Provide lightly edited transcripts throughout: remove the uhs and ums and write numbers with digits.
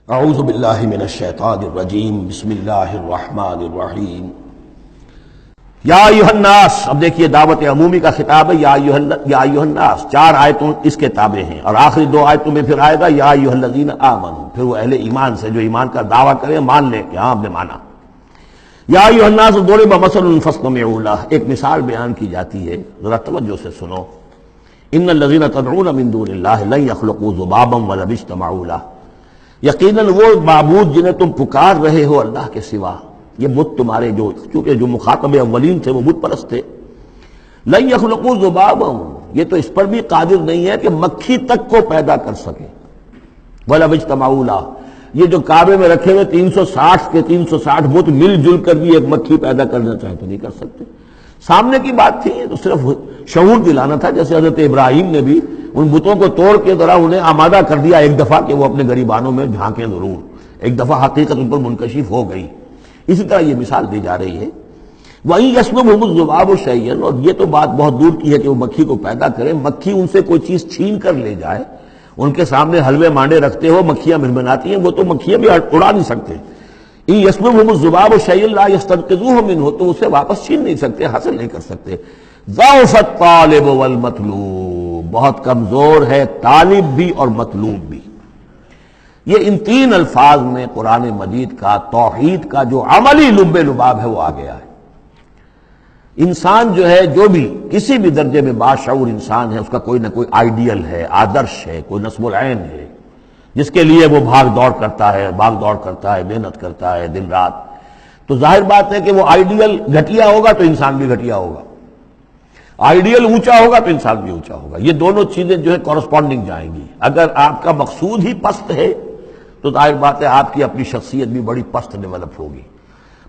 اعوذ باللہ من الشیطان الرجیم بسم اللہ الرحمن الرحیم یا ایھا الناس. اب دیکھیے دعوت عمومی کا خطاب ہے. یا ایھا الناس 4 آیتوں اس کے تابع ہیں اور آخری 2 آیتوں میں پھر آئے گا یا ایھا الذین آمنوا. پھر وہ اہل ایمان سے جو ایمان کا دعویٰ کرے مان لے کہ ہاں ہم نے مانا. یا ایھا الناس ضرب مثل فاستمعوا لہ. ایک مثال بیان کی جاتی ہے, ذرا توجہ سے سنو. ان الذین تدعون من دون اللہ لن یخلقوا ذبابا ولو اجتمعوا لہ. یقیناً وہ معبود جنہیں تم پکار رہے ہو اللہ کے سوا, یہ بت تمہارے چونکہ جو مخاطب اولین تھے وہ بت پرست تھے. لن یخلقوا ذبابا, یہ تو اس پر بھی قادر نہیں ہے کہ مکھی تک کو پیدا کر سکے. ولو اجتمعوا لہ, یہ جو کعبے میں رکھے ہوئے 360 کے 360 بت مل جل کر بھی ایک مکھی پیدا کرنا چاہے تو نہیں کر سکتے. سامنے کی بات تھی, تو صرف شعور دلانا تھا. جیسے حضرت ابراہیم نے بھی ان بتوں کو توڑ کے ذرا انہیں آمادہ کر دیا ایک دفعہ کہ وہ اپنے غریبانوں میں جھانکیں ضرور, ایک دفعہ حقیقت ان پر منکشف ہو گئی. اسی طرح یہ مثال دی جا رہی ہے. وَإِن يَسْلُبْهُمُ الذُّبَابُ شَيْئًا, اور یہ تو بات بہت دور کی ہے کہ وہ مکھی کو پیدا کرے. مکھی ان سے کوئی چیز چھین کر لے جائے, ان کے سامنے حلوے مانڈے رکھتے ہو, مکھیاں منمناتی ہیں, وہ تو مکھیاں بھی اڑا نہیں سکتے. إِن يَسْلُبْهُمُ الذُّبَابُ شَيْئًا لَا يَسْتَنقِذُوهُ مِنْهُ, تو اسے واپس چھین نہیں سکتے, حاصل نہیں کر سکتے. ضعف الطالب والمطلوب, بہت کمزور ہے طالب بھی اور مطلوب بھی. یہ ان 3 الفاظ میں قرآن مجید کا توحید کا جو عملی لب لباب ہے وہ آ گیا ہے. انسان جو ہے, جو بھی کسی بھی درجے میں باشعور انسان ہے, اس کا کوئی نہ کوئی آئیڈیل ہے, آدرش ہے, کوئی نصب العین ہے جس کے لیے وہ بھاگ دوڑ کرتا ہے, محنت کرتا ہے دن رات. تو ظاہر بات ہے کہ وہ آئیڈیل گھٹیا ہوگا تو انسان بھی گھٹیا ہوگا, آئیڈیل اونچا ہوگا تو انسان بھی اونچا ہوگا. یہ دونوں چیزیں جو ہے کورسپونڈنگ جائیں گی. اگر آپ کا مقصود ہی پست ہے تو ظاہر بات ہے آپ کی اپنی شخصیت بھی بڑی پست ڈیولپ ہوگی.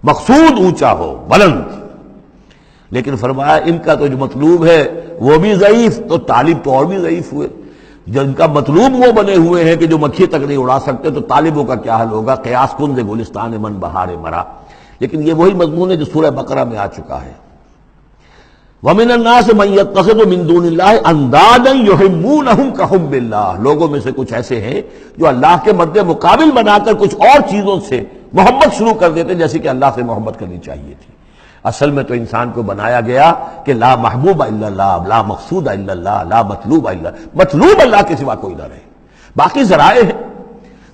مقصود اونچا ہو, بلند. لیکن فرمایا ان کا تو جو مطلوب ہے وہ بھی ضعیف, تو طالب تو اور بھی ضعیف ہوئے. جن کا مطلوب وہ بنے ہوئے ہیں کہ جو مکھی تک نہیں اڑا سکتے, تو طالبوں کا کیا حال ہوگا. قیاس کن دے گلستان من بہار مرا. لیکن یہ وہی مضمون ہے جو سورہ بقرہ میں آ چکا ہے. وَمِنَ النَّاسِ مَن يَتَّخِذُ مِن دُونِ اللَّهِ أَندَادًا يُحِبُّونَهُمْ كَحُبِّ اللَّهِ. لوگوں میں سے کچھ ایسے ہیں جو اللہ کے مد مقابل بنا کر کچھ اور چیزوں سے محبت شروع کر دیتے جیسے کہ اللہ سے محبت کرنی چاہیے تھی. اصل میں تو انسان کو بنایا گیا کہ لا محبوب الا اللہ, لا مقصود الا اللہ, لا مطلوب الا اللہ. مطلوب اللہ کے سوا کوئی نہ رہے, باقی ذرائع ہیں.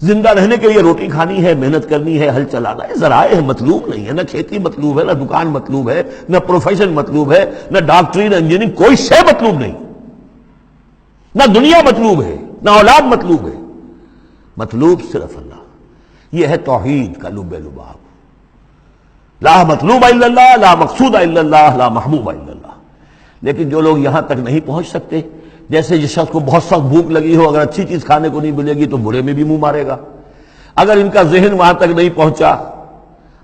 زندہ رہنے کے لیے روٹی کھانی ہے, محنت کرنی ہے, ہل چلانا ہے, ذرائع ہے, مطلوب نہیں ہے. نہ کھیتی مطلوب ہے, نہ دکان مطلوب ہے, نہ پروفیشن مطلوب ہے, نہ ڈاکٹری, نہ انجینئرنگ, کوئی شے مطلوب نہیں. نہ دنیا مطلوب ہے, نہ اولاد مطلوب ہے. مطلوب صرف اللہ. یہ ہے توحید کا لب لباب. لا مطلوب الا اللہ, لا مقصود الا اللہ, لا محبوب الا اللہ. لیکن جو لوگ یہاں تک نہیں پہنچ سکتے, جیسے جس شخص کو بہت سخت بھوک لگی ہو, اگر اچھی چیز کھانے کو نہیں ملے گی تو برے میں بھی منہ مارے گا. اگر ان کا ذہن وہاں تک نہیں پہنچا,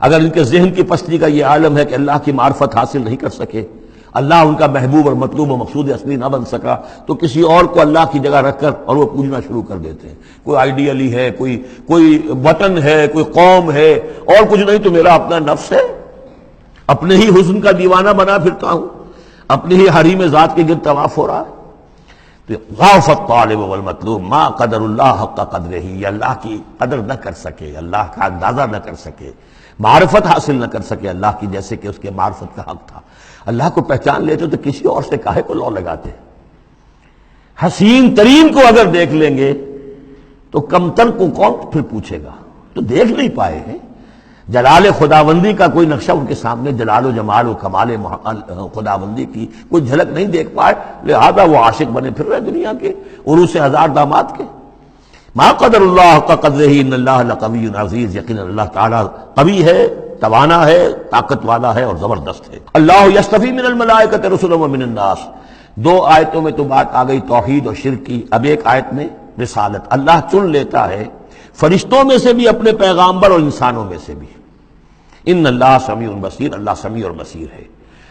اگر ان کے ذہن کی پستی کا یہ عالم ہے کہ اللہ کی معرفت حاصل نہیں کر سکے, اللہ ان کا محبوب اور مطلوب و مقصود اصلی نہ بن سکا, تو کسی اور کو اللہ کی جگہ رکھ کر اور وہ پوجنا شروع کر دیتے ہیں. کوئی آئیڈیلی ہے, کوئی وطن ہے, کوئی قوم ہے, اور کچھ نہیں تو میرا اپنا نفس ہے, اپنے ہی حسن کا دیوانہ بنا پھرتا ہوں, اپنی ہی حریم ذات کے گرد طواف ہو رہا ہے. تو ضعف الطالب والمطلوب ما قدر اللہ حق قدرہ, یہ اللہ کی قدر نہ کر سکے, اللہ کا اندازہ نہ کر سکے, معرفت حاصل نہ کر سکے اللہ کی جیسے کہ اس کے معرفت کا حق تھا. اللہ کو پہچان لیتے تو کسی اور سے کاہے کو لو لگاتے. حسین ترین کو اگر دیکھ لیں گے تو کمتر کو کون پھر پوچھے گا. تو دیکھ نہیں پائے ہیں جلال خداوندی کا کوئی نقشہ ان کے سامنے, جلال و جمال و کمال خداوندی کی کوئی جھلک نہیں دیکھ پائے, لہذا وہ عاشق بنے پھر رہے دنیا کے عروس ہزار داماد کے. ما قدر اللہ حق قدرہ ان اللہ لقوی عزیز, یقینا اللہ تعالیٰ قوی ہے, توانا ہے, طاقت والا ہے اور زبردست ہے. اللہ یصطفی من الملائکۃ رسلا ومن الناس. 2 آیتوں میں تو بات آ گئی توحید اور شرک کی, اب ایک آیت میں رسالت. اللہ چن لیتا ہے فرشتوں میں سے بھی اپنے پیغامبر اور انسانوں میں سے بھی. ان اللہ سمیع بصیر, اللہ سمیع اور بصیر ہے.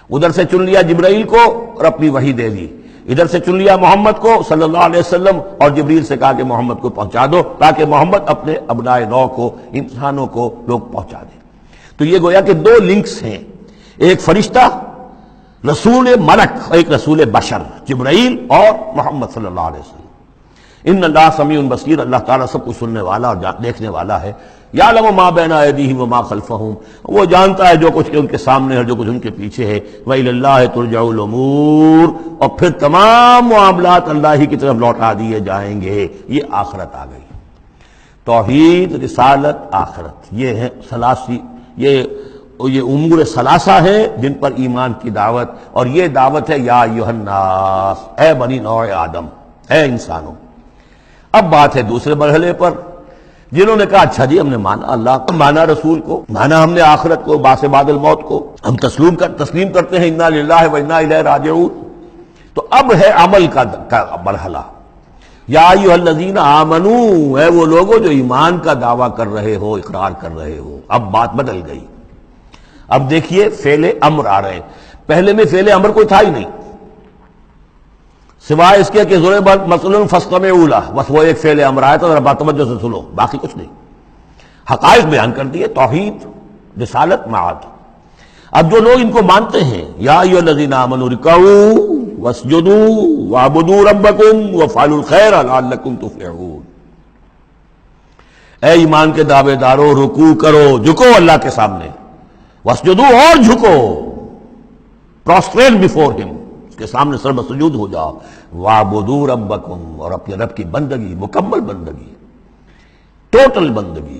ادھر سے چن لیا جبرائیل کو اور اپنی وحی دے دی, ادھر سے چن لیا محمد کو صلی اللہ علیہ وسلم اور جبریل سے کہا کہ محمد کو پہنچا دو, تاکہ محمد اپنے ابنائے نو کو, انسانوں کو لوگ پہنچا دیں. تو یہ گویا کہ 2 لنکس ہیں, ایک فرشتہ رسول ملک, ایک رسول بشر جبرائیل اور محمد صلی اللہ علیہ وسلم. ان اللہ سمیع بصیر، اللہ تعالیٰ سب کچھ سننے والا اور دیکھنے والا ہے۔ یعلم ما بین ایدیہم وما خلفہم، وہ جانتا ہے جو کچھ ان کے سامنے ہے، جو کچھ ان کے پیچھے ہے۔ وإلی اللہ ترجع الامور، اور پھر تمام معاملات اللہ ہی کی طرف لوٹا دیے جائیں گے۔ یہ آخرت آ گئی، توحید، رسالت، آخرت، یہ ہے ثلاثی، یہ امور ثلاثہ ہیں جن پر ایمان کی دعوت، اور یہ دعوت ہے یا ایھا الناس، اے بنی نوع آدم، اے انسانوں۔ اب بات ہے دوسرے مرحلے پر، جنہوں نے کہا اچھا جی ہم نے مانا اللہ کو، مانا رسول کو، مانا ہم نے آخرت کو، بعث بعد الموت کو، ہم تسلیم کرتے ہیں انا للہ و انا الیہ راجعون۔ تو اب ہے عمل کا مرحلہ، یا ایھا الذین آمنوا، اے وہ لوگوں جو ایمان کا دعویٰ کر رہے ہو، اقرار کر رہے ہو۔ اب بات بدل گئی، اب دیکھیے فعل امر آ رہے ہیں۔ پہلے میں فعل امر کوئی تھا ہی نہیں، سوائے اس کے کہ ضرب مثل فاستمعوا لہ، بس وہ ایک فعل امر آیا تھا، ذرا بات توجہ سے سنو، باقی کچھ نہیں۔ حقائق بیان کر دیے، توحید، رسالت، معاد۔ اب جو لوگ ان کو مانتے ہیں، یا ایھا الذین آمنوا ارکعوا واسجدوا واعبدوا ربکم وافعلوا الخیر لعلکم تفلحون، اے ایمان کے دعوے دارو، رکوع کرو، جھکو اللہ کے سامنے، واسجدوا، اور جھکو، پروسٹریٹ بیفور ہم، اس کے سامنے سر سجود ہو جاؤ، وَاعْبُدُوا رَبَّكُمْ، اور اپنے رب کی بندگی، مکمل بندگی، ٹوٹل بندگی،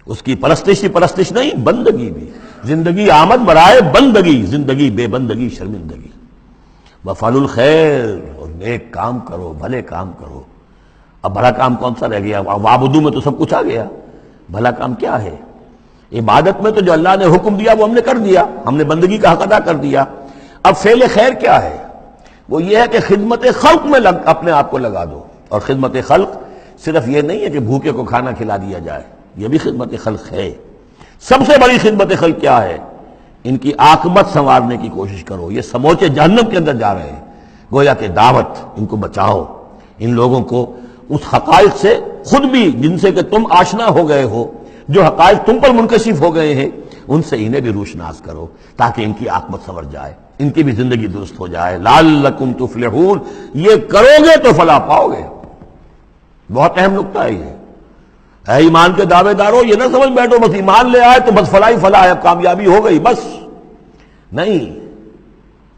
اس کی پرستش نہیں، بندگی بھی، زندگی آمد برائے بندگی، زندگی بے بندگی شرمندگی۔ وَافْعَلُوا الْخَيْرَ، اور نیک کام کرو، بھلے کام کرو۔ اب بھلا کام کون سا رہ گیا؟ وَاعْبُدُوا میں تو سب کچھ آ گیا، بھلا کام کیا ہے؟ عبادت میں تو جو اللہ نے حکم دیا وہ ہم نے کر دیا، ہم نے بندگی کا حق ادا کر دیا۔ اب فعل خیر کیا ہے؟ وہ یہ ہے کہ خدمت خلق میں اپنے آپ کو لگا دو، اور خدمت خلق صرف یہ نہیں ہے کہ بھوکے کو کھانا کھلا دیا جائے، یہ بھی خدمت خلق ہے۔ سب سے بڑی خدمت خلق کیا ہے؟ ان کی عاقبت سنوارنے کی کوشش کرو، یہ سموچے جہنم کے اندر جا رہے ہیں، گویا کہ دعوت، ان کو بچاؤ، ان لوگوں کو اس حقائق سے خود بھی جن سے کہ تم آشنا ہو گئے ہو، جو حقائق تم پر منکشف ہو گئے ہیں، ان سے انہیں بھی روشناس کرو تاکہ ان کی عاقبت سنور جائے، ان کی بھی زندگی درست ہو جائے۔ لعلکم تفلحون، یہ کرو گے تو فلاح پاؤ گے۔ بہت اہم نکتہ ہے یہ۔ اے ایمان کے دعوے دارو، یہ نہ سمجھ بیٹھو بس ایمان لے آئے تو بس فلاح ہی فلاح ہے، اب کامیابی ہو گئی بس، نہیں،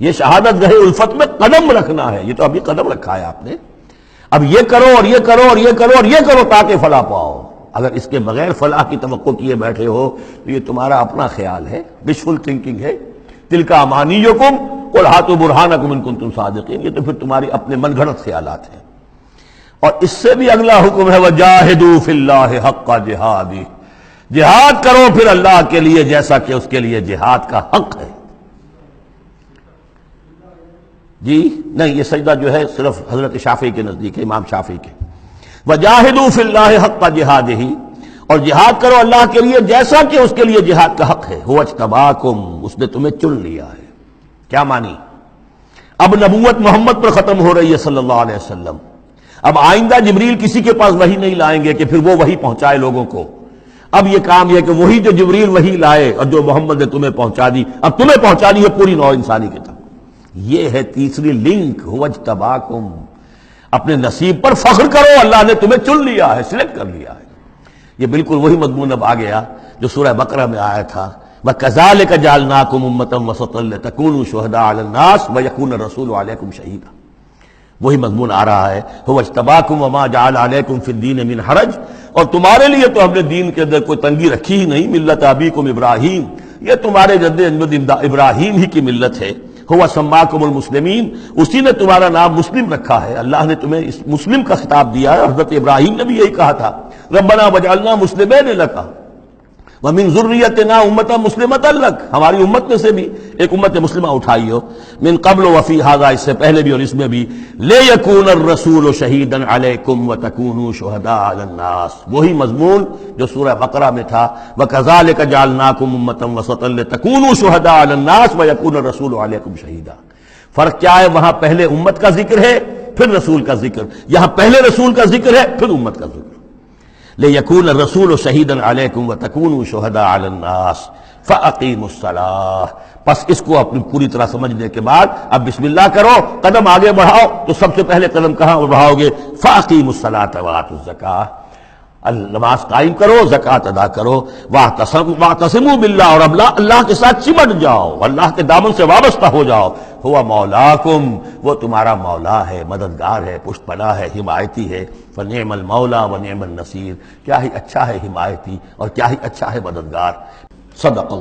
یہ شہادت گاہ الفت میں قدم رکھنا ہے، یہ تو ابھی قدم رکھا ہے آپ نے، اب یہ کرو اور یہ کرو اور یہ کرو اور یہ کرو تاکہ فلاح پاؤ۔ اگر اس کے بغیر فلاح کی توقع کیے بیٹھے ہو تو یہ تمہارا اپنا خیال ہے، وشفل تھنکنگ ہے۔ تلک امانیکم قل ہاتوا برہانکم ان کنتم صادقین، یہ تو پھر تمہاری اپنے من گھڑت خیالات ہیں۔ اور اس سے بھی اگلا حکم ہے وجاہدوا فی اللہ حق جہادہ، جہاد کرو پھر اللہ کے لیے جیسا کہ اس کے لیے جہاد کا حق ہے۔ جی نہیں، یہ سجدہ جو ہے صرف حضرت شافعی کے نزدیک ہے، امام شافعی کے۔ وجاہدوا فی اللہ حق جہادہ، اور جہاد کرو اللہ کے لیے جیسا کہ اس کے لیے جہاد کا حق ہے۔ هو اجتباکم، اس نے تمہیں چن لیا ہے۔ کیا مانی؟ اب نبوت محمد پر ختم ہو رہی ہے صلی اللہ علیہ وسلم، اب آئندہ جبریل کسی کے پاس وحی نہیں لائیں گے کہ پھر وہ وحی پہنچائے لوگوں کو۔ اب یہ کام یہ کہ وہی جو جبریل وحی لائے اور جو محمد نے تمہیں پہنچا دی، اب تمہیں پہنچانی ہے پوری نوع انسانی کی طرف۔ یہ ہے تیسری لنک، هو اجتباکم، اپنے نصیب پر فخر کرو، اللہ نے تمہیں چن لیا ہے، سلیکٹ کر لیا ہے۔ یہ بالکل وہی مضمون اب آ گیا جو سورہ بقرہ میں آیا تھا، وَكَذَلِكَ جَعَلْنَاكُمْ أُمَّةً وَسَطًا لِتَكُونُوا شُهَدَاءَ عَلَى النَّاسِ وَيَكُونَ الرَّسُولُ عَلَيْكُمْ شَهِيدًا، وہی مضمون آ رہا ہے، هُوَ اجْتَبَاكُمْ وَمَا جَعَلَ عَلَيْكُمْ فِي الدِّينِ مِنْ حَرَجٍ، اور تمہارے لیے تو ہم نے دین کے اندر کوئی تنگی رکھی ہی نہیں، ملت ابیکم ابراہیم، یہ تمہارے جد ابراہیم ہی کی ملت ہے۔ هو سماکم المسلمین، اسی نے تمہارا نام مسلم رکھا ہے، اللہ نے تمہیں اس مسلم کا خطاب دیا ہے۔ حضرت ابراہیم نے بھی یہی کہا تھا، ربنا وجعلنا مسلمین لک ومن ذریتنا امۃ مسلمۃ لک، ہماری امت میں سے بھی ایک امت مسلمہ اٹھائی ہو، من قبل وفی ھذا، اس سے پہلے بھی اور اس میں بھی، لیکون الرسول شہیدا علیکم وتکونوا شہداء علی الناس، وہی مضمون جو سورہ بقرہ میں تھا، وکذالک جعلناکم امۃ وسطا لتکونوا شہداء علی الناس ویکون الرسول علیکم شہیدا۔ فرق کیا ہے؟ وہاں پہلے امت کا ذکر ہے پھر رسول کا ذکر، یہاں پہلے رسول کا ذکر ہے پھر امت کا ذکر۔ لِيَكُونَ الرَّسُولُ شَهِيدًا عَلَيْكُمْ وَتَكُونُوا شُهَدَاءَ عَلَى النَّاسِ، فَأَقِیمُوا الصَّلَاةَ، پس اس کو اپنی پوری طرح سمجھنے کے بعد اب بسم اللہ کرو، قدم آگے بڑھاؤ، تو سب سے پہلے قدم کہاں بڑھاؤ گے؟ فَأَقِیمُوا الصَّلَاةَ وَآتُوا الزَّکَاةَ، نماز قائم کرو، زکوٰۃ ادا کرو، واعتصموا باللہ، اور اللہ کے ساتھ چمٹ جاؤ، اللہ کے دامن سے وابستہ ہو جاؤ، ہوا مولاکم، وہ تمہارا مولا ہے، مددگار ہے، پشت پناہ ہے، حمایتی ہے، فنعم المولا ونعم النصیر، کیا ہی اچھا ہے حمایتی اور کیا ہی اچھا ہے مددگار۔ صدق اللہ۔